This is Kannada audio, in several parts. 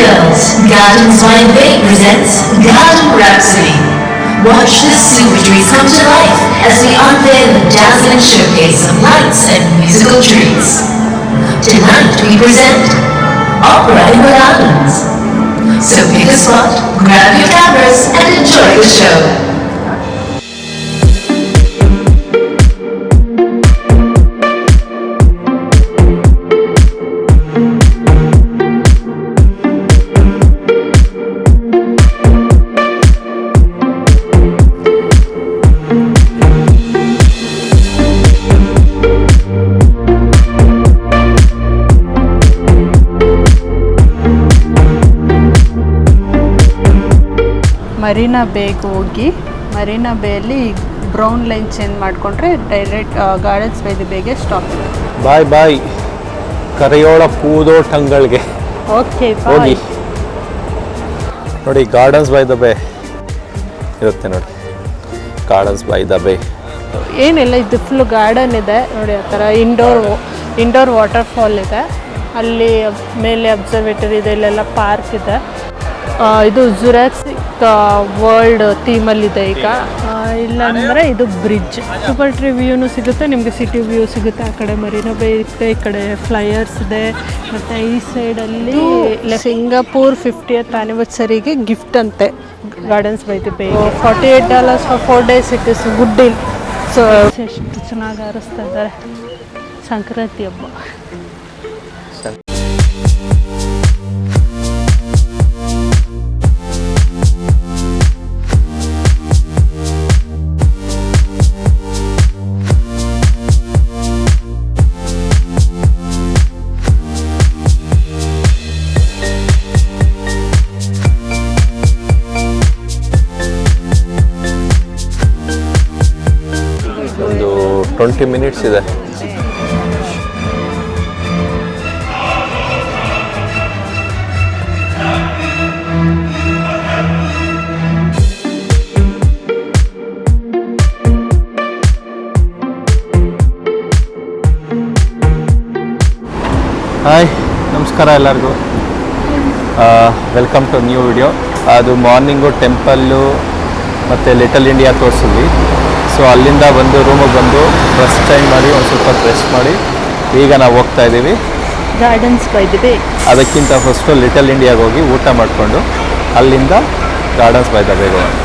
girls, Gardens by the Bay presents Garden Rhapsody. Watch the super trees come to life as we unveil the dazzling showcase of lights and musical trees. Tonight we present Opera in the Gardens. So pick a spot, grab your cameras and enjoy the show. Marina ಬೇಗೆ ಹೋಗಿ ಮರೀನಾ ಬೇಯಲ್ಲಿ ಬ್ರೌನ್ ಲೈನ್ ಚೇಂಜ್ ಮಾಡಿಕೊಂಡ್ರೆ ಡೈರೆಕ್ಟ್ ಗಾರ್ಡನ್ಸ್ ಬೈ ದಿ ಬೇಗೆ ಸ್ಟಾಪ್. ಬಾಯ್ ಬಾಯ್ ಕರೆಯೋಳ ಪೂದೋಟಂಗಳಿಗೆ ಓಕೆ ಹೋಗಿ ನೋಡಿ. ಗಾರ್ಡನ್ಸ್ ಬೈ ದ ಬೇ ಇರುತ್ತೆ ನೋಡಿ. ಗಾರ್ಡನ್ಸ್ ಬೈ ದ ಬೇ ಏನಿಲ್ಲ, ಇದು ಫುಲ್ ಗಾರ್ಡನ್ ಇದೆ ನೋಡಿ. ಆ ಥರ ಇಂಡೋರ್ ವಾಟರ್ಫಾಲ್ ಇದೆ, ಅಲ್ಲಿ ಮೇಲೆ ಅಬ್ಸರ್ವೇಟರಿ ಇದೆ, ಇಲ್ಲೆಲ್ಲ ಪಾರ್ಕ್ ಇದೆ. ಇದು ಜುರಾಸಿಕ್ ವರ್ಲ್ಡ್ ಥೀಮಲ್ಲಿದೆ ಈಗ. ಇಲ್ಲಾಂದರೆ ಇದು ಬ್ರಿಡ್ಜ್. ಸೂಪರ್ ಟ್ರೀ ವ್ಯೂನು ಸಿಗುತ್ತೆ ನಿಮಗೆ, ಸಿಟಿ ವ್ಯೂ ಸಿಗುತ್ತೆ. ಆ ಕಡೆ ಮರೀನಾ ಬೇ ಇರುತ್ತೆ, ಈ ಕಡೆ ಫ್ಲೈಯರ್ಸ್ ಇದೆ. ಮತ್ತು ಈ ಸೈಡಲ್ಲಿ ಸಿಂಗಾಪುರ್ 50th ಆ್ಯನಿವರ್ಸರಿಗೆ ಗಿಫ್ಟ್ ಅಂತೆ ಗಾರ್ಡನ್ಸ್ ಬೈ ದಿ ಬೇ. $48 for 4 days. It is good deal. So ಎಷ್ಟು ಚೆನ್ನಾಗಿ ಆರಿಸ್ತಾ ಇದ್ದಾರೆ ಸಂಕ್ರಾಂತಿ ಹಬ್ಬ. ಒಂದು 20 minutes ಇದೆ. ಹಾಯ್, ನಮಸ್ಕಾರ ಎಲ್ಲರಿಗೂ. Welcome to new video. ಅದು ಮಾರ್ನಿಂಗು ಟೆಂಪಲ್ಲು ಮತ್ತು ಲಿಟಲ್ ಇಂಡಿಯಾ ತೋರಿಸಿದ್ವಿ. ಸೊ ಅಲ್ಲಿಂದ ಬಂದು ರೂಮಿಗೆ ಬಂದು ಡ್ರೆಸ್ ಚೇಂಜ್ ಮಾಡಿ ಒಂದು ಸ್ವಲ್ಪ ರೆಸ್ಟ್ ಮಾಡಿ ಈಗ ನಾವು ಹೋಗ್ತಾ ಇದ್ದೀವಿ ಗಾರ್ಡನ್ಸ್ ಬೈ ದಿ ಬೇ. ಅದಕ್ಕಿಂತ ಫಸ್ಟು ಲಿಟಲ್ ಇಂಡಿಯಾಗೆ ಹೋಗಿ ಊಟ ಮಾಡಿಕೊಂಡು ಅಲ್ಲಿಂದ ಗಾರ್ಡನ್ಸ್ ಬೈ ದ ಬೇಗೆ ಹೋಗೋಣ.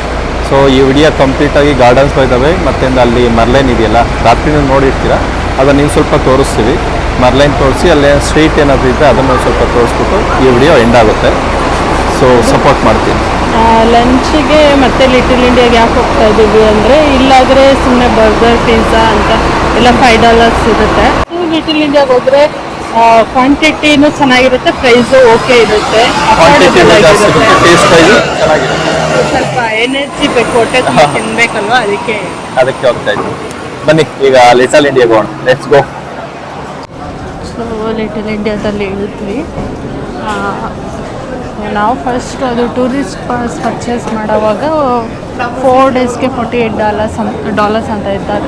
ಸೊ ಈ ವಿಡಿಯೋ ಕಂಪ್ಲೀಟಾಗಿ ಗಾರ್ಡನ್ಸ್ ಬೈ ದ ಬೇ ಮತ್ತು ಅಲ್ಲಿ ಮರ್ಲೈನ್ ಇದೆಯಲ್ಲ, ರಾತ್ರಿನೂ ನೋಡಿರ್ತೀರ, ಅದನ್ನು ನೀವು ಸ್ವಲ್ಪ ತೋರಿಸ್ತೀವಿ. ಮರ್ಲೈನ್ ತೋರಿಸಿ ಅಲ್ಲೇ ಸ್ಟ್ರೀಟ್ ಏನಾದರೂ ಇದ್ದರೆ ಅದನ್ನು ಸ್ವಲ್ಪ ತೋರಿಸ್ಬಿಟ್ಟು ಈ ವಿಡಿಯೋ ಎಂಡ್ ಆಗುತ್ತೆ. ಸೊ ಸಪೋರ್ಟ್ ಮಾಡ್ತೀನಿ. ಲಂಚಿಗೆ ಮತ್ತೆ ಲಿಟಲ್ ಇಂಡಿಯಾಗೆ ಯಾಕೆ ಹೋಗ್ತಾ ಇದ್ದೀವಿ ಅಂದರೆ, ಇಲ್ಲಾದರೆ ಸುಮ್ಮನೆ ಬರ್ಗರ್ ಪಿಜ್ಜಾ ಅಂತ ಎಲ್ಲ $5 ಇರುತ್ತೆ. ಲಿಟಲ್ ಇಂಡಿಯಾಗೆ ಹೋದರೆ ಕ್ವಾಂಟಿಟಿನೂ ಚೆನ್ನಾಗಿರುತ್ತೆ, ಪ್ರೈಸು ಓಕೆ ಇರುತ್ತೆ, ಅಫೋರ್ಡೆಬಲ್ ಆಗಿರುತ್ತೆ. ಸ್ವಲ್ಪ ಎನರ್ಜಿ ಬೇಕು, ಹೊಟ್ಟೆ ತುಂಬ ತಿನ್ನಬೇಕಲ್ವ, ಅದಕ್ಕೆ ಹೋಗ್ತಾ ಇದ್ದೀವಿ. ಬನ್ನಿ ಈಗ ಲಿಟಲ್ ಇಂಡಿಯಾಗೆ ಹೋಗೋಣ. Let's go. ಸೊ ಲಿಟಲ್ ಇಂಡಿಯಾದಲ್ಲಿ ಇಳಿದ್ವಿ. ನಾವು ಫಸ್ಟ್ ಅದು ಟೂರಿಸ್ಟ್ ಪಾಸ್ ಪರ್ಚೇಸ್ ಮಾಡೋವಾಗ 4 daysಗೆ $48 ಅಂತ ಇದ್ದಾಗ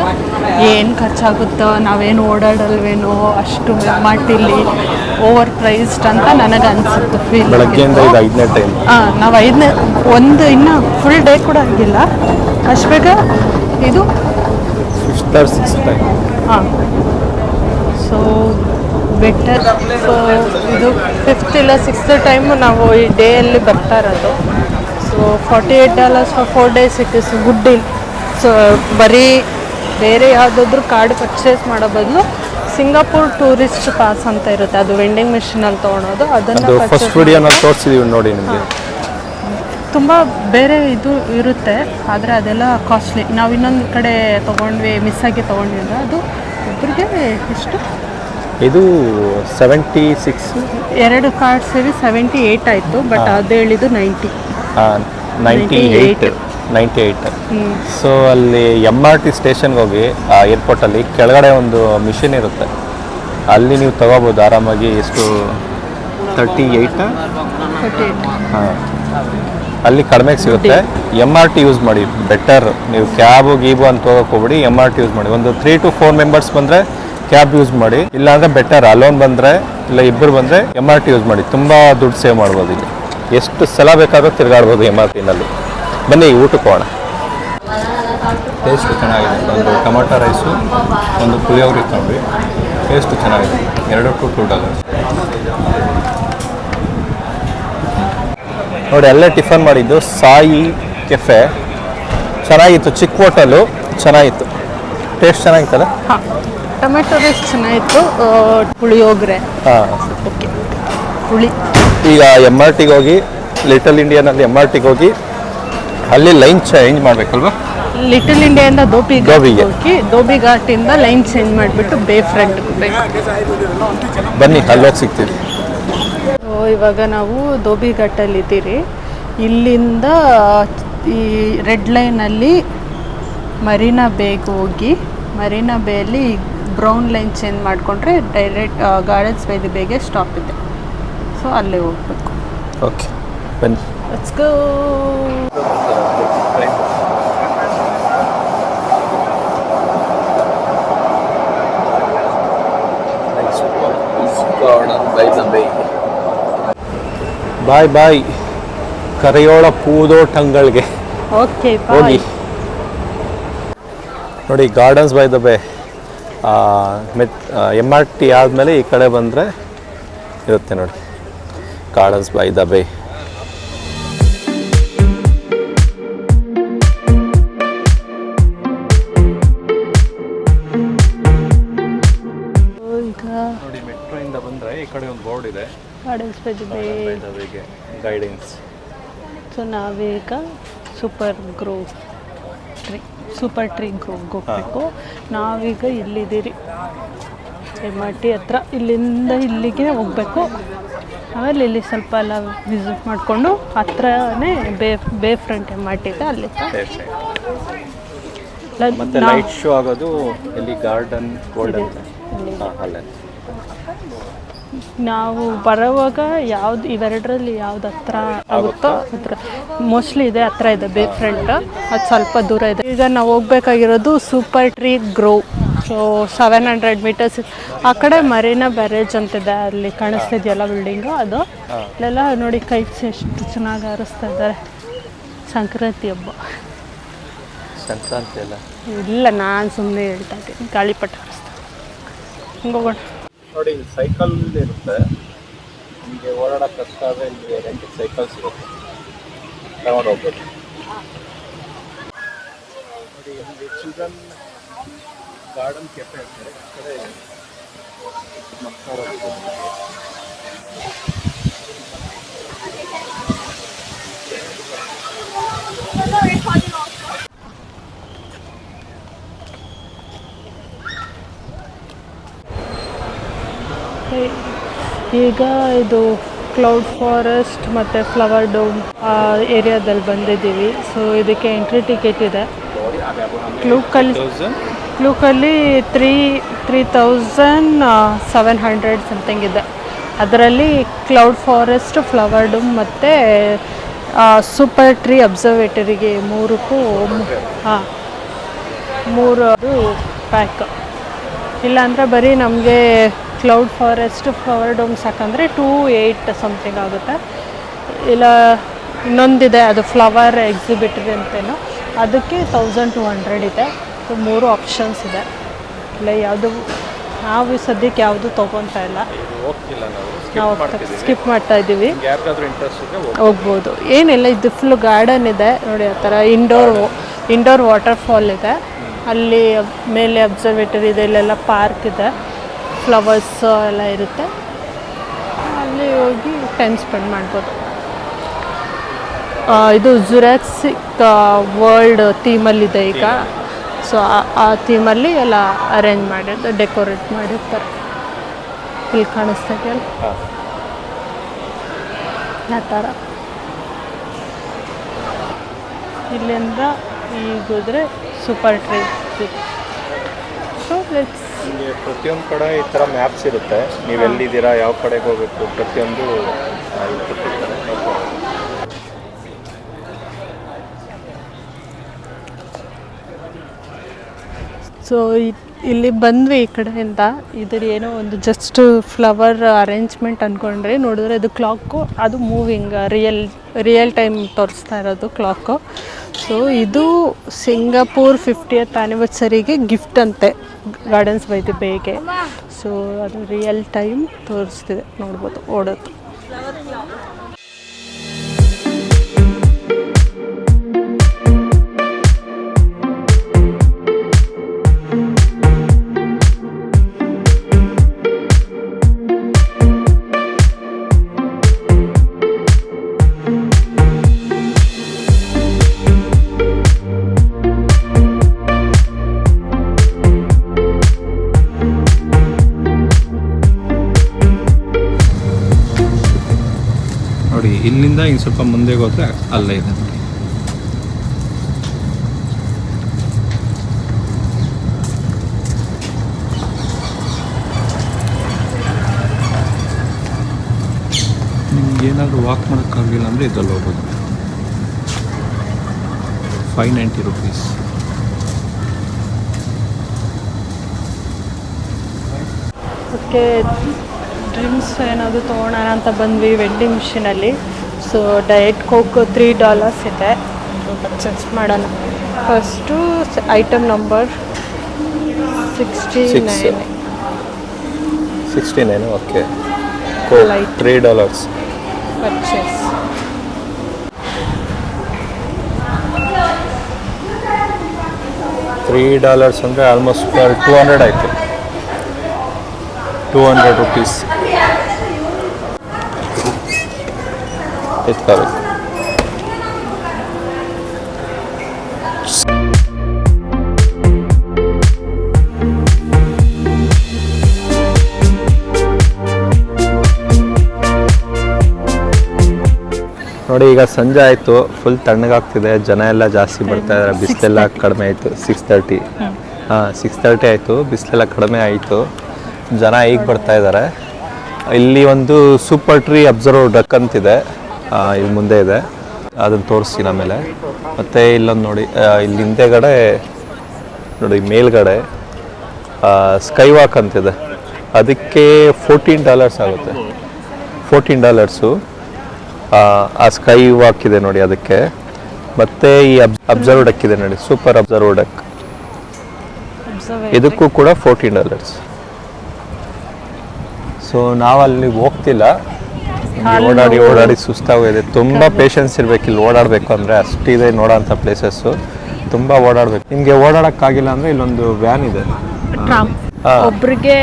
ಏನು ಖರ್ಚಾಗುತ್ತೋ, ನಾವೇನು ಓಡಾಡಲ್ವೇನೋ, ಅಷ್ಟು ಮಾಟಿಲಿ ಓವರ್ ಪ್ರೈಸ್ಡ್ ಅಂತ ನನಗೆ ಅನಿಸುತ್ತೆ ಫೀಲ್. ಬೆಳಗ್ಗೆಯಿಂದ ಇದು 5ನೇ ಟೈಮ್. ನಾವು 5ನೇ ಇನ್ನೂ ಫುಲ್ ಡೇ ಕೂಡ ಆಗಿಲ್ಲ, ಅಷ್ಟು ಬೇಗ ಇದು 5th or 6th time. So better. So ಇದು 5th ಇಲ್ಲ 6th ಟೈಮು ನಾವು ಈ ಡೇಯಲ್ಲಿ ಬರ್ತಾ ಇರೋದು. So $48 for 4 days. It is good deal. So ಬರೀ ಬೇರೆ ಯಾವುದಾದ್ರೂ ಕಾರ್ಡ್ ಪರ್ಚೇಸ್ ಮಾಡೋ ಬದಲು ಸಿಂಗಾಪುರ್ ಟೂರಿಸ್ಟ್ ಪಾಸ್ ಅಂತ ಇರುತ್ತೆ, ಅದು ವೆಂಡಿಂಗ್ ಮಿಷಿನಲ್ಲಿ ತೊಗೊಳೋದು. ಅದನ್ನು ಫಸ್ಟ್ ವಿಡಿಯೋನಲ್ಲಿ ತೋರಿಸಿದೀವಿ ನೋಡಿ ನಿಮಗೆ. ತುಂಬ ಬೇರೆ ಇದು ಇರುತ್ತೆ, ಆದರೆ ಅದೆಲ್ಲ ಕಾಸ್ಟ್ಲಿ. ನಾವು ಇನ್ನೊಂದು ಕಡೆ ತೊಗೊಂಡ್ವಿ, ಮಿಸ್ಸಾಗಿ ತೊಗೊಂಡಿಲ್ಲ. ಅದು ಒಬ್ಬರಿಗೆ ಎಷ್ಟು, ಇದು 76. 2 ಕಾರ್ಡ್ ಸೇರಿ 78 ಆಯಿತು. ಬಟ್ ಅದು ಹೇಳಿದ್ದು 98. ಸೊ ಅಲ್ಲಿ MRT ಸ್ಟೇಷನ್ಗೆ ಹೋಗಿ ಆ ಏರ್ಪೋರ್ಟಲ್ಲಿ ಕೆಳಗಡೆ ಒಂದು ಮಿಷಿನ್ ಇರುತ್ತೆ, ಅಲ್ಲಿ ನೀವು ತಗೋಬೋದು ಆರಾಮಾಗಿ. ಎಷ್ಟು 38? ಹಾಂ, ಅಲ್ಲಿ ಕಡಿಮೆಗೆ ಸಿಗುತ್ತೆ. MRT ಯೂಸ್ ಮಾಡಿ, ಬೆಟರ್. ನೀವು ಕ್ಯಾಬು ಗೀಬು ಅಂತ ಹೋಗೋಕೆ ಹೋಗ್ಬಿಡಿ, MRT ಯೂಸ್ ಮಾಡಿ. ಒಂದು 3 to 4 members ಬಂದರೆ ಕ್ಯಾಬ್ ಯೂಸ್ ಮಾಡಿ, ಇಲ್ಲಾಂದರೆ ಬೆಟರ್ ಅಲೋನ್ ಬಂದರೆ ಇಲ್ಲ ಇಬ್ಬರು ಬಂದರೆ MRT ಯೂಸ್ ಮಾಡಿ, ತುಂಬ ದುಡ್ಡು ಸೇವ್ ಮಾಡ್ಬೋದು ಇಲ್ಲಿ. ಎಷ್ಟು ಸಲ ಬೇಕಾದರೂ ತಿರುಗಾಡ್ಬೋದು MRTನಲ್ಲಿ. ಬನ್ನಿ ಊಟಕ್ಕೆ ಹೋಗೋಣ. ಟೇಸ್ಟ್ ಚೆನ್ನಾಗಿದೆ. ಒಂದು ಟೊಮೊಟೊ ರೈಸು, ಒಂದು ಪುಳಿಯೋಗರೆ ತೊಗೊಂಡ್ವಿ. ಟೇಸ್ಟ್ ಚೆನ್ನಾಗಿದೆ. $2 to $2. ನೋಡಿ ಅಲ್ಲೇ ಟಿಫನ್ ಮಾಡಿದ್ದು ಸಾಯಿ ಕೆಫೆ. ಚೆನ್ನಾಗಿತ್ತು, ಚಿಕ್ಕ ಹೋಟೆಲು, ಚೆನ್ನಾಗಿತ್ತು. ಟೇಸ್ಟ್ ಚೆನ್ನಾಗಿತ್ತಲ್ಲ? ಹಾಂ, ಟೊಮೆಟೊ ರೈಸ್ ಚೆನ್ನಾಗಿತ್ತು. ಪುಳಿಯೋಗರೆ ಹಾಂ, ಓಕೆ. ಹುಳಿ ಈಗ MRTಗೆ ಹೋಗಿ, ಲಿಟಲ್ ಇಂಡಿಯಾನಲ್ಲಿ MRTಗೆ ಹೋಗಿ ಅಲ್ಲಿ ಲೈನ್ ಚೇಂಜ್ ಮಾಡಬೇಕಲ್ವಾ? ಲಿಟಲ್ ಇಂಡಿಯಾದಿಂದ ಧೋಬಿಗೆ ಧೋಬಿಗೆ. ಹೋಗಿ ಧೋಬಿ ಘಾಟಿಂದ ಲೈನ್ ಚೇಂಜ್ ಮಾಡಿಬಿಟ್ಟು ಬೇ ಫ್ರಂಟ್ ಹೋಗ್ಬೇಕು. ಬನ್ನಿ ಅಲ್ಲೋಗಿ ಸಿಗ್ತೀವಿ. ಇವಾಗ ನಾವು ಧೋಬಿ ಘಾಟಲ್ಲಿ ಇದ್ದೀರಿ. ಇಲ್ಲಿಂದ ಈ ರೆಡ್ ಲೈನಲ್ಲಿ ಮರೀನಾ ಬೇಗೆ ಹೋಗಿ ಮರೀನಾ ಬೇಯಲ್ಲಿ ಬ್ರೌನ್ ಲೈನ್ ಚೇಂಜ್ ಮಾಡಿಕೊಂಡ್ರೆ ಡೈರೆಕ್ಟ್ ಗಾರ್ಡನ್ಸ್ ಬೈ ದಿ ಬೇಗೆ ಸ್ಟಾಪ್ ಇದೆ. ಸೊ ಅಲ್ಲೇ ಹೋಗ್ಬೇಕು. ಓಕೆ ಬನ್ನಿ. Let's go. ಬಾಯ್ ಬಾಯ್ ಕರೆಯೋಳ ಪೂದೋಟಂಗಳಿಗೆ ಓಕೆ ಹೋಗಿ. ನೋಡಿ ಗಾರ್ಡನ್ಸ್ ಬೈ ದ ಬೇ MRT ಆದಮೇಲೆ ಈ ಕಡೆ ಬಂದರೆ ಇರುತ್ತೆ ನೋಡಿ ಗಾರ್ಡನ್ಸ್ ಬೈ ದ ಬೇ. ನೋಡಿ ಮೆಟ್ರೋಯಿಂದ ಬಂದರೆ ಈ ಕಡೆ ಒಂದು ಬೋರ್ಡ್ ಇದೆ, ಗಾರ್ಡನ್ಸ್ ಬೈ ದಿ ಬೇ ಗೈಡೆನ್ಸ್. ಸೊ ನಾವೀಗ ಸೂಪರ್ ಟ್ರೀ ಗ್ರೋವ್ಗೆ ಹೋಗ್ಬೇಕು. ನಾವೀಗ ಇಲ್ಲಿದ್ದೀರಿ MRT ಹತ್ರ. ಇಲ್ಲಿಂದ ಇಲ್ಲಿಗೆ ಹೋಗ್ಬೇಕು. ಆಮೇಲೆ ಇಲ್ಲಿ ಸ್ವಲ್ಪ ಎಲ್ಲ ವಿಸಿಟ್ ಮಾಡಿಕೊಂಡು ಹತ್ರನೇ ಬೇ ಫ್ರಂಟ್ MRT ಇದೆ, ಅಲ್ಲಿ ಮತ್ತೆ ಲೈಟ್ ಶೋ ಆಗೋದು ಇಲ್ಲಿ ಗಾರ್ಡನ್ ಗೋಲ್ಡನ್ ಅಲ್ಲೇ. ನಾವು ಬರೋವಾಗ ಯಾವ್ದು ಇವೆರಡರಲ್ಲಿ ಯಾವ್ದು ಹತ್ರ ಆಗುತ್ತೋ ಹತ್ರ ಮೋಸ್ಟ್ಲಿ ಇದೆ, ಹತ್ರ ಇದೆ ಬೇ ಫ್ರಂಟ್. ಅದು ಸ್ವಲ್ಪ ದೂರ ಇದೆ. ಈಗ ನಾವು ಹೋಗ್ಬೇಕಾಗಿರೋದು Supertree Grove. So 700 meters. ಆ ಕಡೆ ಮರೀನಾ ಬ್ಯಾರೇಜ್ ಅಂತಿದೆ, ಅಲ್ಲಿ ಕಾಣಿಸ್ತಿದೆಯಲ್ಲ ಬಿಲ್ಡಿಂಗು, ಅದು ಅಲ್ಲೆಲ್ಲ ನೋಡಿ ಕೈಟ್ಸ್ ಎಷ್ಟು ಚೆನ್ನಾಗಿ ಹಾರಿಸ್ತಾ ಇದ್ದಾರೆ. ಸಂಕ್ರಾಂತಿ ಹಬ್ಬ. ಸಂಕ್ರಾಂತಿ ಅಲ್ಲ, ಇಲ್ಲ ನಾನು ಸುಮ್ಮನೆ ಹೇಳ್ತಾ ಇದ್ದೀನಿ, ಗಾಳಿಪಟ ಹಾರಿಸ್ತಾರೆ. ಹಿಂಗೆ ಹೋಗೋಣ. ನೋಡಿ ಸೈಕಲ್ ಇರುತ್ತೆ, ನಿಮಗೆ ಓಡಾಡೋಕ್ಕೆ ಕಷ್ಟ ಆದರೆ ನಿಮಗೆ ರೆಂಟಿಗೆ ಸೈಕಲ್ಸ್ ಇರುತ್ತೆ, ತಗೊಂಡು ಹೋಗ್ಬೋದು. ನೋಡಿ ಇಲ್ಲಿ ಚಿಲ್ಡ್ರನ್ ಗಾರ್ಡನ್ ಕೆಫೆ ಅಂತಾರೆ, ಆ ಕಡೆ ಮಕ್ಕಳು ಈಗ ಇದು ಕ್ಲೌಡ್ ಫಾರೆಸ್ಟ್ ಮತ್ತು ಫ್ಲವರ್ ಡೋಮ್ ಏರಿಯಾದಲ್ಲಿ ಬಂದಿದ್ದೀವಿ. ಸೊ ಇದಕ್ಕೆ ಎಂಟ್ರಿ ಟಿಕೆಟ್ ಇದೆ. ಕ್ಲೂಕಲ್ಲಿ 3,700 ಸಮಥಿಂಗ್ ಇದೆ. ಅದರಲ್ಲಿ ಕ್ಲೌಡ್ ಫಾರೆಸ್ಟ್, ಫ್ಲವರ್ ಡೋಮ್ ಮತ್ತು ಸೂಪರ್ ಟ್ರೀ ಅಬ್ಸರ್ವೇಟರಿಗೆ ಮೂರಕ್ಕೂ ಮೂರು ಪ್ಯಾಕ್. ಇಲ್ಲಾಂದರೆ ಬರೀ ನಮಗೆ ಕ್ಲೌಡ್ ಫಾರೆಸ್ಟ್, ಫ್ಲವರ್ ಡೋಮ್ ಸಾಕಂದರೆ 2,800 ಸಮಥಿಂಗ್ ಆಗುತ್ತೆ. ಇಲ್ಲ ಇನ್ನೊಂದಿದೆ, ಅದು ಫ್ಲವರ್ ಎಕ್ಸಿಬಿಟರಿ ಅಂತೇನೋ, ಅದಕ್ಕೆ 1,200 ಇದೆ. ಸೊ 3 ಆಪ್ಷನ್ಸ್ ಇದೆ. ಇಲ್ಲ ಯಾವುದು ನಾವು ಸದ್ಯಕ್ಕೆ ಯಾವುದು ತೊಗೊತಾ ಇಲ್ಲ, ನಾವು ಸ್ಕಿಪ್ ಮಾಡ್ತಾ ಇದ್ದೀವಿ. ಹೋಗ್ಬೋದು, ಏನಿಲ್ಲ. ಇದು ಫುಲ್ ಗಾರ್ಡನ್ ಇದೆ ನೋಡಿ. ಆ ಥರ ಇಂಡೋರ್ ವಾಟರ್ಫಾಲ್ ಇದೆ, ಅಲ್ಲಿ ಮೇಲೆ ಅಬ್ಸರ್ವೇಟರಿ ಇದೆ, ಇಲ್ಲೆಲ್ಲ ಪಾರ್ಕ್ ಇದೆ, ಫ್ಲವರ್ಸ್ ಎಲ್ಲ ಇರುತ್ತೆ. ಅಲ್ಲಿ ಹೋಗಿ ಟೈಮ್ ಸ್ಪೆಂಡ್ ಮಾಡ್ಬೋದು. ಇದು ಜುರಾಸಿಕ್ ವರ್ಲ್ಡ್ ಥೀಮಲ್ಲಿದೆ ಈಗ. ಸೊ ಆ ಥೀಮಲ್ಲಿ ಎಲ್ಲ ಅರೇಂಜ್ ಮಾಡಿರ್ತಾರೆ, ಡೆಕೋರೇಟ್ ಮಾಡಿರ್ತಾರೆ. ಇಲ್ಲಿ ಕಾಣಿಸ್ತಾ ಇದೆಯಲ್ಲ ಆ ಥರ. ಇಲ್ಲಿಂದ ಈಗ ಹೋದರೆ ಸೂಪರ್ ಟ್ರೀ. ಸೊ ಪ್ರತಿಯೊಂದು ಕಡೆ ಈ ಥರ ಮ್ಯಾಪ್ಸ್ ಇರುತ್ತೆ, ನೀವು ಎಲ್ಲಿದ್ದೀರಾ, ಯಾವ ಕಡೆಗೆ ಹೋಗಬೇಕು, ಪ್ರತಿಯೊಂದು ಕೊಟ್ಟಿರ್ತಾರೆ. ಸೊ ಇಲ್ಲಿ ಬಂದ್ವಿ ಈ ಕಡೆಯಿಂದ. ಇದ್ರ ಏನೋ ಒಂದು ಜಸ್ಟ್ ಫ್ಲವರ್ ಅರೇಂಜ್ಮೆಂಟ್ ಅಂದ್ಕೊಂಡ್ರೆ, ನೋಡಿದ್ರೆ ಇದು ಕ್ಲಾಕು, ಅದು ಮೂವಿಂಗ್ ರಿಯಲ್ ಟೈಮ್ ತೋರಿಸ್ತಾ ಇರೋದು ಕ್ಲಾಕು. ಸೊ ಇದು ಸಿಂಗಾಪುರ್ 50th ಆ್ಯನಿವರ್ಸರಿಗೆ ಗಿಫ್ಟ್ ಅಂತೆ ಗಾರ್ಡನ್ಸ್ ಬೈ ದಿ ಬೇಗೆ. ಸೊ ಅದು ರಿಯಲ್ ಟೈಮ್ ತೋರಿಸ್ತಿದೆ, ನೋಡ್ಬೋದು ಓಡೋದು. ನೋಡಿ ಇಲ್ಲಿಂದ ಇನ್ನು ಸ್ವಲ್ಪ ಮುಂದೆ ಹೋದ್ರೆ ಅಲ್ಲೇ ಇದೆ ನೋಡಿ. ನಿಮ್ಗೆ ಏನಾದರೂ ವಾಕ್ ಮಾಡೋಕ್ಕಾಗಲಿಲ್ಲ ಅಂದರೆ ಇದ್ರಲ್ಲಿ ಹೋಗೋದು. 590 rupees. ಓಕೆ, ಡ್ರಿಂಕ್ಸ್ ಏನಾದರೂ ತೊಗೊಳೋಣ ಅಂತ ಬಂದ್ವಿ ವೆಂಡಿಂಗ್ ಮಿಷಿನಲ್ಲಿ. ಸೊ ಡಯಟ್ ಕೋಕ್ $3 ಇದೆ, ಪರ್ಚೇಸ್ ಮಾಡೋಣ. First item number 69. Okay, $3 purchase. $3 ಅಂದರೆ ಆಲ್ಮೋಸ್ಟ್ 200 ಆಯಿತು. 200 rupees ಎತ್ಕೋಬೇಕು. ನೋಡಿ ಈಗ ಸಂಜೆ ಆಯಿತು, ಫುಲ್ ತಣ್ಣಗಾಗ್ತಿದೆ, ಜನ ಎಲ್ಲ ಜಾಸ್ತಿ ಬರ್ತಾ ಇದ್ದಾರೆ, ಬಿಸಿಲೆಲ್ಲ ಕಡಿಮೆ ಆಯಿತು. 6:30 6:30 ಆಯಿತು, ಬಿಸಿಲೆಲ್ಲ ಕಡಿಮೆ ಆಯಿತು, ಜನ ಈಗ ಬರ್ತಾ ಇದ್ದಾರೆ. ಇಲ್ಲಿ ಒಂದು ಸೂಪರ್ ಟ್ರೀ ಅಬ್ಸರ್ವ್ ಡಕ್ ಅಂತಿದೆ, ಇಲ್ಲಿ ಮುಂದೆ ಇದೆ, ಅದನ್ನು ತೋರಿಸ್ತೀನಿ ಆಮೇಲೆ. ಮತ್ತು ಇಲ್ಲೊಂದು ನೋಡಿ, ಇಲ್ಲಿ ಹಿಂದೆಗಡೆ ನೋಡಿ ಮೇಲ್ಗಡೆ ಸ್ಕೈ ವಾಕ್ ಅಂತಿದೆ, ಅದಕ್ಕೆ $14 ಆಗುತ್ತೆ. $14 ಆ ಸ್ಕೈ ವಾಕ್ ಇದೆ ನೋಡಿ ಅದಕ್ಕೆ. ಮತ್ತು ಈ ಅಬ್ಸರ್ವ್ ಡಕ್ ಇದೆ ನೋಡಿ, ಸೂಪರ್ ಅಬ್ಸರ್ವ್ ಡಕ್, ಇದಕ್ಕೂ ಕೂಡ $14. ಸೊ ನಾವು ಅಲ್ಲಿ ಹೋಗ್ತಿಲ್ಲ, ಓಡಾಡಿ ಸುಸ್ತಾಗೋಗಿದೆ. ತುಂಬ ಪೇಷನ್ಸ್ ಇರಬೇಕು ಇಲ್ಲಿ ಓಡಾಡಬೇಕು ಅಂದರೆ, ಅಷ್ಟಿದೆ ನೋಡೋಂಥ ಪ್ಲೇಸಸ್ಸು, ತುಂಬ ಓಡಾಡಬೇಕು. ನಿಮಗೆ ಓಡಾಡೋಕ್ಕಾಗಿಲ್ಲ ಅಂದರೆ ಇಲ್ಲೊಂದು ವ್ಯಾನ್ ಇದೆ, ಒಬ್ರಿಗೆ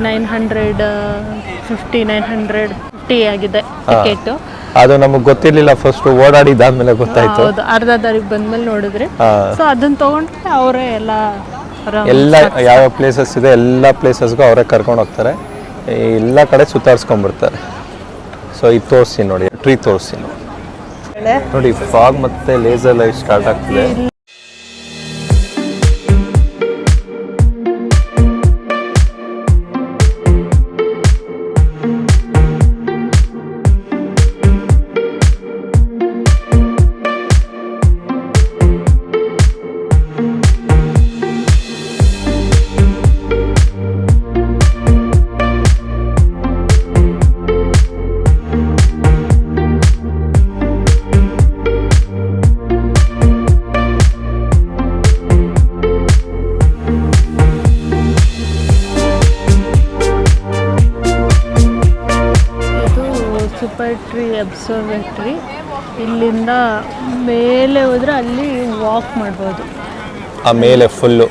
950 ಆಗಿದೆ ಟಿಕೆಟು. ಅದು ನಮಗೆ ಗೊತ್ತಿರಲಿಲ್ಲ, ಫಸ್ಟ್ ಓಡಾಡಿದಾದ್ಮೇಲೆ ಗೊತ್ತಾಯ್ತು. ಹೌದು, ಅರ್ಧ ದಾರಿಗೆ ಬಂದ್ಮೇಲೆ ನೋಡಿದ್ರಿ. ಸೊ ಅದನ್ನ ತಗೊಂಡ್ರೆ ಅವರೇ ಎಲ್ಲ ಯಾವ ಪ್ಲೇಸಸ್ ಇದೆ ಎಲ್ಲ ಪ್ಲೇಸಸ್ಗೂ ಅವರೇ ಕರ್ಕೊಂಡು ಹೋಗ್ತಾರೆ, ಎಲ್ಲ ಕಡೆ ಸುತ್ತಾಡ್ಸ್ಕೊಂಡ್ಬಿಡ್ತಾರೆ. ಸೊ ಇದು ತೋರಿಸಿ ನೋಡಿ, ಟ್ರೀ ತೋರಿಸಿ ನೋಡಿ, ಫಾಗ್ ಮತ್ತು ಲೇಸರ್ ಲೈಟ್ ಸ್ಟಾರ್ಟ್ ಆಗ್ತಿದೆ. Super tree observatory. ಇಲ್ಲಿಂದ ಮೇಲೆ ಹೋದ್ರೆ ಅಲ್ಲಿ ವಾಕ್ ಮಾಡ್ಬೋದು. ಆಮೇಲೆ ಫುಲ್ಲು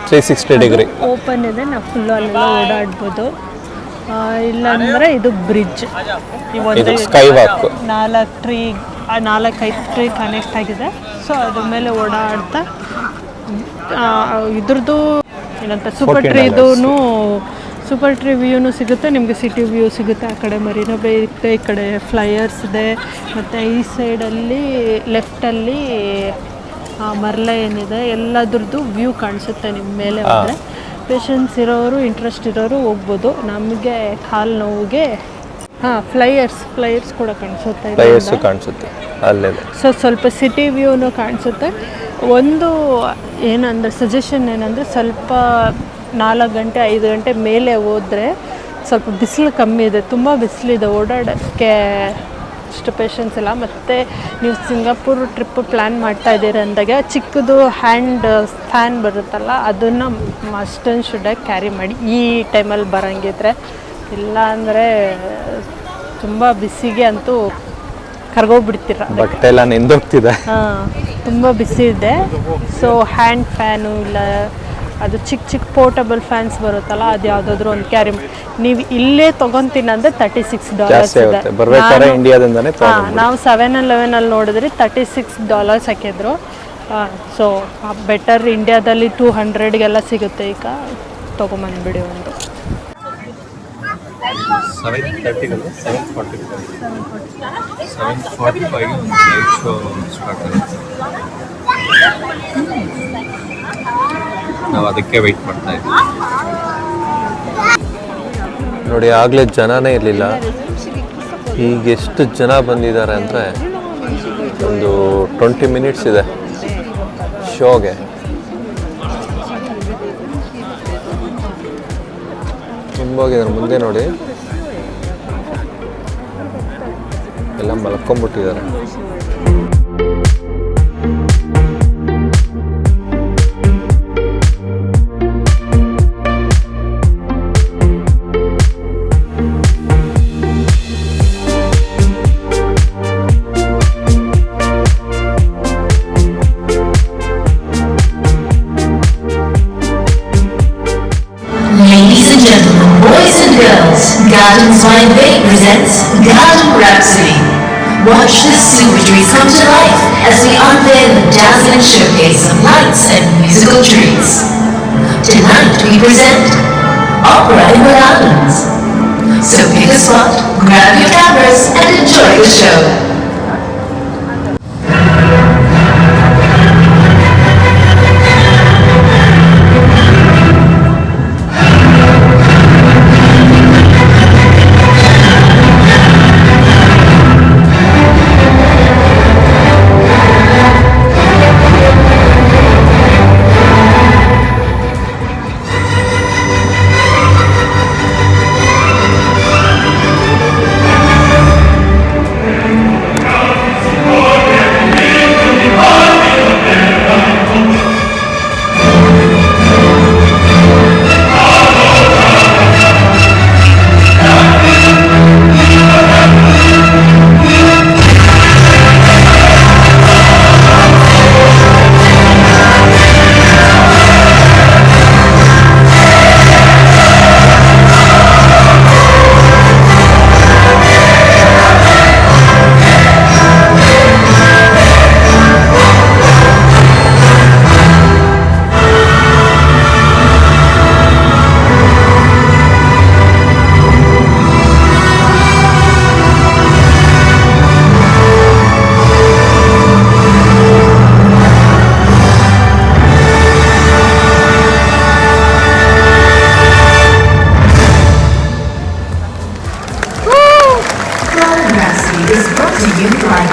360 ಡಿಗ್ರಿ ಓಪನ್ ಇದೆ, ನಾವು ಫುಲ್ಲು ಅಲ್ಲೆಲ್ಲ ಓಡಾಡ್ಬೋದು. ಇಲ್ಲಾಂದರೆ ಇದು ಬ್ರಿಡ್ಜ್, ಇದು ಸ್ಕೈ ವಾಕ್. 4-5 ಟ್ರೀ ಕನೆಕ್ಟ್ ಆಗಿದೆ. ಸೊ ಅದ್ರ ಮೇಲೆ ಓಡಾಡ್ತಾ ಇದ್ರದ್ದು ಏನಂತ ಸೂಪರ್ ಟ್ರೀ ವ್ಯೂನು ಸಿಗುತ್ತೆ ನಿಮಗೆ, ಸಿಟಿ ವ್ಯೂ ಸಿಗುತ್ತೆ. ಆ ಕಡೆ ಮರೀನಾ ಬೇ ಇರುತ್ತೆ, ಈ ಕಡೆ ಫ್ಲೈಯರ್ಸ್ ಇದೆ, ಮತ್ತು ಈ ಸೈಡಲ್ಲಿ ಲೆಫ್ಟಲ್ಲಿ ಮರ್ಲೆ ಏನಿದೆ, ಎಲ್ಲದ್ರದ್ದು ವ್ಯೂ ಕಾಣಿಸುತ್ತೆ ನಿಮ್ಮ ಮೇಲೆ ಹೋದರೆ. ಪೇಷನ್ಸ್ ಇರೋರು, ಇಂಟ್ರೆಸ್ಟ್ ಇರೋರು ಹೋಗ್ಬೋದು. ನಮಗೆ ಕಾಲು ನೋವಿಗೆ ಫ್ಲೈಯರ್ಸ್ ಕೂಡ ಕಾಣಿಸುತ್ತೆ ಅಲ್ಲೇ. ಸೊ ಸ್ವಲ್ಪ ಸಿಟಿ ವ್ಯೂನು ಕಾಣಿಸುತ್ತೆ. ಒಂದು ಏನಂದರೆ ಸಜೆಷನ್ ಏನಂದರೆ ಸ್ವಲ್ಪ 4 ಗಂಟೆ 5 ಗಂಟೆ ಮೇಲೆ ಹೋದರೆ ಸ್ವಲ್ಪ ಬಿಸಿಲು ಕಮ್ಮಿ ಇದೆ, ತುಂಬ ಬಿಸಿಲಿದೆ, ಓಡಾಡೋಕ್ಕೆ ಅಷ್ಟು ಪೇಷನ್ಸ್ ಇಲ್ಲ. ಮತ್ತು ನೀವು ಸಿಂಗಾಪುರ್ ಟ್ರಿಪ್ ಪ್ಲ್ಯಾನ್ ಮಾಡ್ತಾ ಇದ್ದೀರಿ ಅಂದಾಗ ಚಿಕ್ಕದು ಹ್ಯಾಂಡ್ ಫ್ಯಾನ್ ಬರುತ್ತಲ್ಲ, ಅದನ್ನು ಮಸ್ಟ್ ಆ್ಯಂಡ್ ಶುಡ್ಡಾಗಿ ಕ್ಯಾರಿ ಮಾಡಿ ಈ ಟೈಮಲ್ಲಿ ಬರೋಂಗಿದ್ರೆ. ಇಲ್ಲ ಅಂದರೆ ತುಂಬ ಬಿಸಿಗೆ ಅಂತೂ ಕರ್ಗೋಗ್ಬಿಡ್ತೀರ, ಬಟ್ಟೆ ಎಲ್ಲ ನೆಂದೋಗ್ತಿದೆ. ಹಾಂ, ತುಂಬ ಬಿಸಿ ಇದೆ. ಸೊ ಹ್ಯಾಂಡ್ ಫ್ಯಾನು ಇಲ್ಲ ಅದು ಚಿಕ್ಕ ಪೋರ್ಟಬಲ್ ಫ್ಯಾನ್ಸ್ ಬರುತ್ತಲ್ಲ, ಅದು ಯಾವುದಾದ್ರೂ ಒಂದು ಕ್ಯಾರಿ ಮಾಡಿ. ನೀವು ಇಲ್ಲೇ ತೊಗೊತೀನಿ ಅಂದರೆ $36 ಇದೆ. ನಾವು 7-Eleven ನೋಡಿದ್ರಿ $36 ಹಾಕಿದ್ರು. ಸೊ ಬೆಟರ್ ಇಂಡಿಯಾದಲ್ಲಿ 200ಗೆಲ್ಲ ಸಿಗುತ್ತೆ. ಈಗ ತೊಗೊಂಬಂದ್ಬಿಡಿ ಒಂದು. 7:45 ಲೈಟ್ ಶೋ ಸ್ಟಾರ್ಟ್ ಆಗುತ್ತೆ. ನಾವು ಅದಕ್ಕೆ ವೆಯ್ಟ್ ಮಾಡ್ತಾ ಇದ್ದೀವಿ. ನೋಡಿ, ಆಗಲೇ ಜನನೇ ಇರಲಿಲ್ಲ. ಈಗ ಎಷ್ಟು ಜನ ಬಂದಿದ್ದಾರೆ ಅಂದರೆ ಒಂದು 20 ಮಿನಿಟ್ಸ್ ಇದೆ ಶೋಗೆ. ತುಂಬೋಗಿದ್ದಾರೆ. ಮುಂದೆ ನೋಡಿ, ಎಲ್ಲ ಮಲ್ಕೊಂಡ್ಬಿಟ್ಟಿದ್ದಾರೆ. Gardens by the Bay presents Garden Rhapsody. Watch the symmetries come to life as we unveil the dazzling showcase of lights and musical treats. Tonight we present Opera in the Gardens. So pick a spot, grab your cameras and enjoy the show.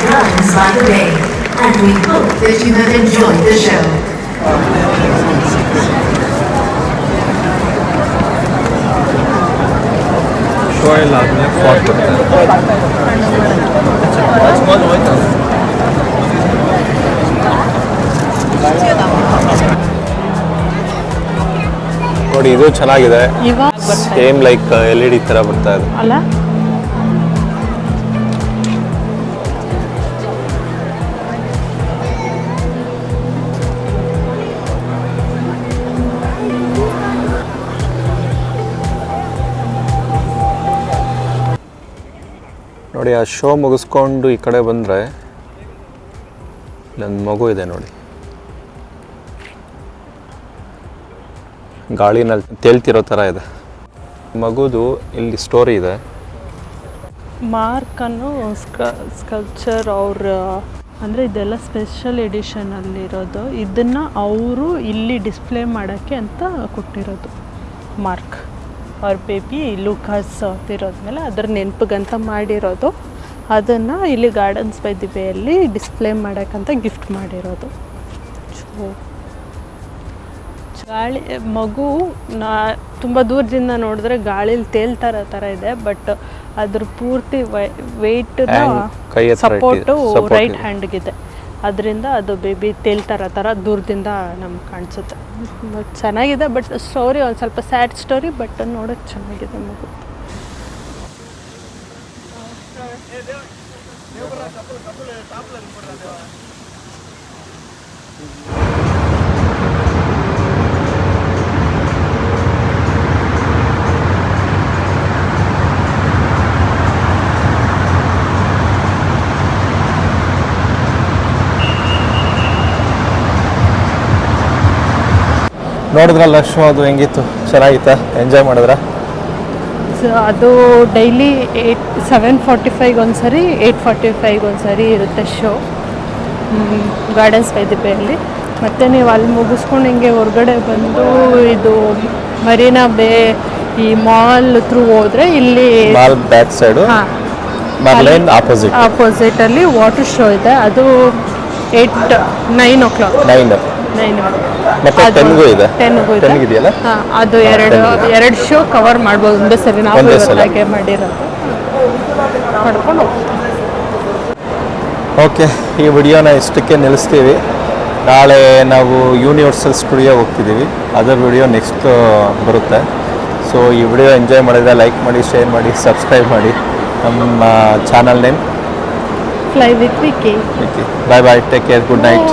Gardens by the Bay, and we hope that you have enjoyed the show. Show ಎಲ್ಲ ಆದಮೇಲೆ ಫಾಟ್ ನೋಡಿ, ಇದು ಚೆನ್ನಾಗಿದೆ. ಸೇಮ್ ಲೈಕ್ LED ಥರ ಬರ್ತಾ ಇದೆ ಅಲ್ಲ. ನೋಡಿ, ಆ ಶೋ ಮುಗಿಸ್ಕೊಂಡು ಈ ಕಡೆ ಬಂದರೆ ಇಲ್ಲೊಂದು ಮಗು ಇದೆ ನೋಡಿ, ಗಾಳಿನಲ್ಲಿ ತೇಲ್ತಿರೋ ಥರ ಇದೆ ಮಗುದು. ಇಲ್ಲಿ ಸ್ಟೋರಿ ಇದೆ. ಮಾರ್ಕ್ ಅನ್ನೋ ಸ್ಕಲ್ಪ್ಚರ್ ಅವ್ರ ಅಂದರೆ ಇದೆಲ್ಲ ಸ್ಪೆಷಲ್ ಎಡಿಷನಲ್ಲಿರೋದು. ಇದನ್ನು ಅವರು ಇಲ್ಲಿ ಡಿಸ್ಪ್ಲೇ ಮಾಡೋಕ್ಕೆ ಅಂತ ಕೊಟ್ಟಿರೋದು. ಮಾರ್ಕ್ ಅವ್ರ ಬೇಬಿ ಲೂಕಾಸ್ ಇರೋದ್ಮೇಲೆ ಅದರ ನೆನಪಿಗಂತ ಮಾಡಿರೋದು. ಅದನ್ನು ಇಲ್ಲಿ ಗಾರ್ಡನ್ಸ್ ಬೈ ದಿ ಬೇಯಲ್ಲಿ ಡಿಸ್ಪ್ಲೇ ಮಾಡೋಕ್ಕಂತ ಗಿಫ್ಟ್ ಮಾಡಿರೋದು. ಗಾಳಿ ಮಗು ನಾ ತುಂಬ ದೂರದಿಂದ ನೋಡಿದ್ರೆ ಗಾಳಿಲಿ ತೇಲ್ತಾರ ಥರ ಇದೆ, ಬಟ್ ಅದ್ರ ಪೂರ್ತಿ ವೆಯ್ಟ್ ಸಪೋರ್ಟು ರೈಟ್ ಹ್ಯಾಂಡ್ಗಿದೆ, ಅದರಿಂದ ಅದು ಬೇಬಿ ತೇಲ್ತಾರ ಥರ ದೂರದಿಂದ ನಮ್ಗೆ ಕಾಣಿಸುತ್ತೆ. ಚೆನ್ನಾಗಿದೆ, ಬಟ್ ಸ್ಟೋರಿ ಒಂದು ಸ್ವಲ್ಪ ಸ್ಯಾಡ್ ಸ್ಟೋರಿ, ಬಟ್ ನೋಡೋಕ್ಕೆ ಚೆನ್ನಾಗಿದೆ ಮಗು. ನೋಡಿದ್ರಲ್ಲ ಶೋ, ಅದು ಹೆಂಗಿತ್ತು? ಚೆನ್ನಾಗಿತ್ತಾ? ಎಂಜಾಯ್ ಮಾಡಿದ್ರ? ಸೊ ಅದು ಡೈಲಿ 7:45 ಒಂದ್ಸರಿ, 8:45 ಒಂದ್ಸರಿ ಇರುತ್ತೆ ಶೋ ಗಾರ್ಡನ್ಸ್ ಬೈ ದಿ ಬೇಯಲ್ಲಿ. ಮತ್ತು ನೀವು ಅಲ್ಲಿ ಮುಗಿಸ್ಕೊಂಡು ಹಿಂಗೆ ಹೊರಗಡೆ ಬಂದು ಇದು ಮರೀನಾ ಬೇ ಈ ಮಾಲ್ ಥ್ರೂ ಹೋದರೆ ಇಲ್ಲಿ ಮಾಲ್ ಬ್ಯಾಕ್ ಸೈಡು ಆಪೋಸಿಟಲ್ಲಿ ವಾಟರ್ ಶೋ ಇದೆ. ಅದು 9 o'clock. 9 ಮತ್ತೆ 10ಗೂ ಇದೆ. 10ಗೂ ಇದೆಯಲ್ಲ, ಅದು ಎರಡು ಶೋ ಕವರ್ ಮಾಡ್ಬೋದು ಒಂದೇ ಸರಿ. ನಾವು ಹಾಗೆ ಮಾಡಿರೋದು ಮಾಡ್ಕೊಂಡು ಓಕೆ. ಈ ವಿಡಿಯೋನ ಇಷ್ಟಕ್ಕೆ ನಿಲ್ಲಿಸ್ತೀವಿ. ನಾಳೆ ನಾವು ಯೂನಿವರ್ಸಲ್ ಸ್ಟುಡಿಯೋ ಹೋಗ್ತಿದ್ದೀವಿ, ಅದರ ವಿಡಿಯೋ ನೆಕ್ಸ್ಟ್ ಬರುತ್ತೆ. ಸೊ ಈ ವಿಡಿಯೋ ಎಂಜಾಯ್ ಮಾಡಿದ್ರೆ ಲೈಕ್ ಮಾಡಿ, ಶೇರ್ ಮಾಡಿ, ಸಬ್ಸ್ಕ್ರೈಬ್ ಮಾಡಿ. ನಮ್ಮ channel name fly with Vicky. Bye bye, take care, good night.